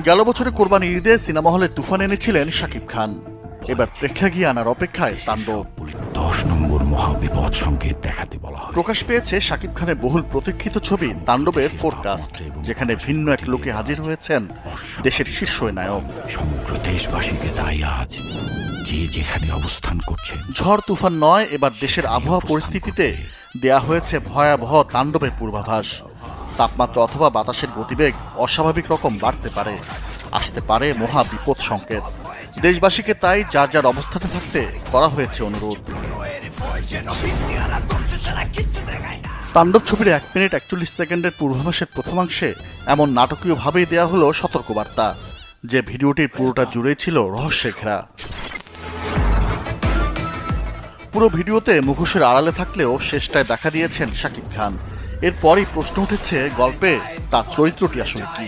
গেল বছরে কোরবানি ঈদে সিনেমা হলে তুফান এনেছিলেন শাকিব খান। এবার প্রেক্ষাগৃহে আনার অপেক্ষায় তাণ্ডব। 10 নম্বর মহাবিপদ সংকেত দেখাতে বলা হয়। প্রকাশ পেয়েছে শাকিব খানের বহুল প্রতীক্ষিত ছবি তাণ্ডবের ফোরকাস্ট, যেখানে ভিন্ন এক লোকে হাজির হয়েছেন দেশের শীর্ষ নায়ক। সমগ্র দেশবাসীকে তাই আজ যে যেখানে অবস্থান করছেন, ঝড় তুফান নয়, এবার দেশের আবহাওয়া পরিস্থিতিতে দেয়া হয়েছে ভয়াবহ তাণ্ডবের পূর্বাভাস। তাপমাত্রা অথবা বাতাসের গতিবেগ অস্বাভাবিক রকম বাড়তে পারে, আসতে পারে মহা বিপদ সংকেত। দেশবাসীকে তাই যার যার অবস্থানে থাকতে করা হয়েছে অনুরোধ। তাণ্ডব ছবির 1 মিনিট 41 সেকেন্ডের পূর্বাভাসের প্রথমাংশে এমন নাটকীয়ভাবেই দেয়া হলো সতর্কবার্তা, যে ভিডিওটির পুরোটা জুড়েই ছিল রহস্যে ঘেরা। পুরো ভিডিওতে মুখোশের আড়ালে থাকলেও শেষটায় দেখা দিয়েছেন শাকিব খান। এরপরই প্রশ্ন উঠেছে, গল্পে তার চরিত্রটি আসলে কি।